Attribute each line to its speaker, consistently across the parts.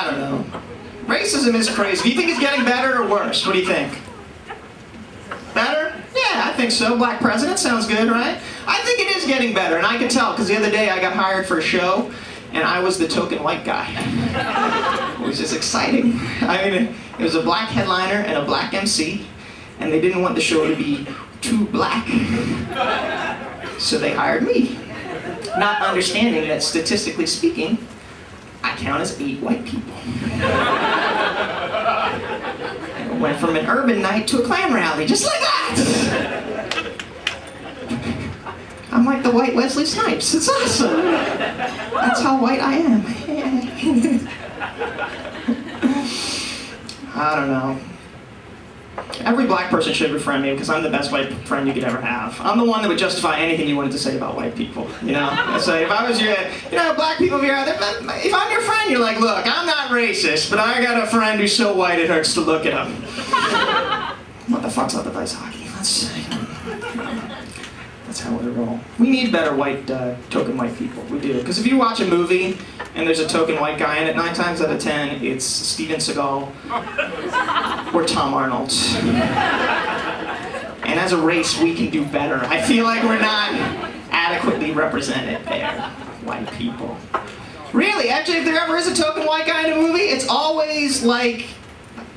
Speaker 1: I don't know. Racism is crazy. Do you think it's getting better or worse? What do you think? Better? Yeah, I think so. Black president sounds good, right? I think it is getting better, and I can tell, because the other day I got hired for a show, and I was the token white guy. Which is exciting. I mean, it was a black headliner and a black MC, and they didn't want the show to be too black. So they hired me. Not understanding that, statistically speaking, I count as 8 white people. And it went from an urban night to a Klan rally, just like that! I'm like the white Wesley Snipes. It's awesome. That's how white I am. I don't know. Every black person should befriend me because I'm the best white friend you could ever have. I'm the one that would justify anything you wanted to say about white people, you know? So if I was your, black people here, if I'm your friend, you're like, look, I'm not racist, but I got a friend who's so white it hurts to look at him. What the fuck's up with ice hockey? That's how we roll. We need better white, token white people. We do. Because if you watch a movie and there's a token white guy in it, 9 times out of 10, it's Steven Seagal or Tom Arnold. And as a race, we can do better. I feel like we're not adequately represented there, white people. Really, actually, if there ever is a token white guy in a movie, it's always like,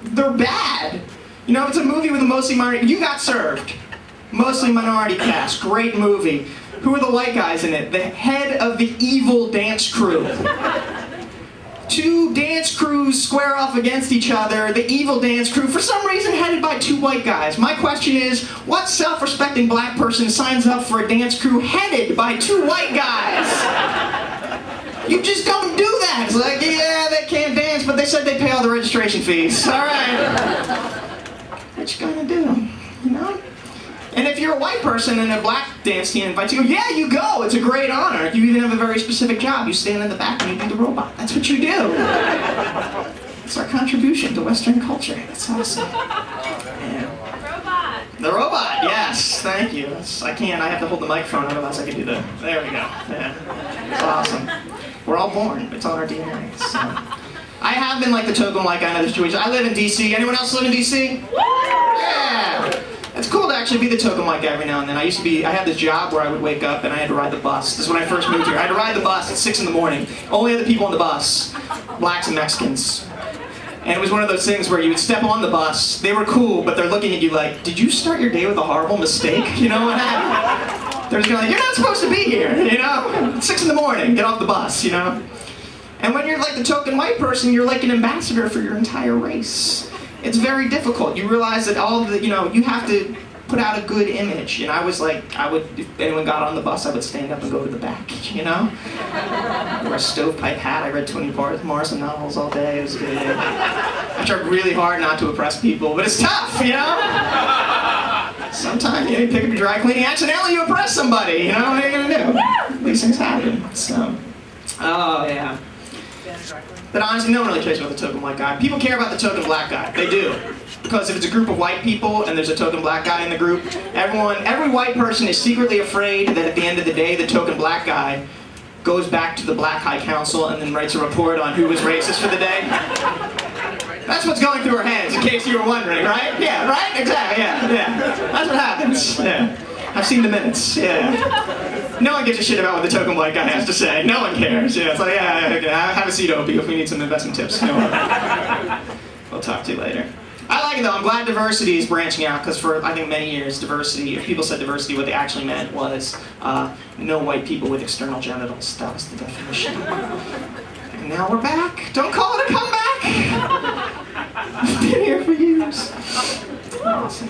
Speaker 1: they're bad. You know, if it's a movie with a mostly minority, You Got Served. Mostly minority cast, great movie. Who are the white guys in it? The head of the evil dance crew. 2 dance crews square off against each other, the evil dance crew, for some reason headed by 2 white guys. My question is, what self-respecting black person signs up for a dance crew headed by 2 white guys? You just don't do that. It's like, yeah, they can't dance, but they said they pay all the registration fees. All right. What you gonna do, you know? And if you're a white person and a black dance team invites you, yeah, you go. It's a great honor. You even have a very specific job. You stand in the back and you do the robot. That's what you do. It's our contribution to Western culture. It's awesome. Yeah.
Speaker 2: Robot.
Speaker 1: The robot, yes. Thank you. I can't. I have to hold the microphone, otherwise I can do the... There we go. Yeah. It's awesome. We're all born. It's on our DNA. So. I have been like the token white guy in other situations. I live in D.C. Anyone else live in D.C.? Yeah. It's cool to actually be the token white guy every now and then. I had this job where I would wake up and I had to ride the bus. This is when I first moved here. I had to ride the bus at 6 in the morning. Only other people on the bus, blacks and Mexicans. And it was one of those things where you would step on the bus, they were cool, but they're looking at you like, did you start your day with a horrible mistake? You know what happened? They're just going like, you're not supposed to be here, you know? It's 6 in the morning, get off the bus, you know? And when you're like the token white person, you're like an ambassador for your entire race. It's very difficult. You realize that you have to put out a good image. And I was like, if anyone got on the bus, I would stand up and go to the back, you know? I wore a stovepipe hat. I read Toni Morrison novels all day. It was good. I tried really hard not to oppress people, but it's tough, you know? Sometimes you pick up your dry cleaning, accidentally you oppress somebody, you know? What are you gonna do? These things happen, so. Oh, yeah. But honestly, no one really cares about the token white guy. People care about the token black guy. They do. Because if it's a group of white people and there's a token black guy in the group, every white person is secretly afraid that at the end of the day, the token black guy goes back to the Black High Council and then writes a report on who was racist for the day. That's what's going through our heads, in case you were wondering, right? Yeah, right? Exactly, yeah. That's what happens, yeah. I've seen the minutes, yeah. No one gives a shit about what the token white guy has to say. No one cares. Yeah, it's like, yeah, have a seat, Opie, if we need some investment tips. No one. We'll talk to you later. I like it though. I'm glad diversity is branching out because for, I think, many years, diversity, if people said diversity, what they actually meant was no white people with external genitals. That was the definition. And now we're back. Don't call it a comeback. I've been here for years. Awesome.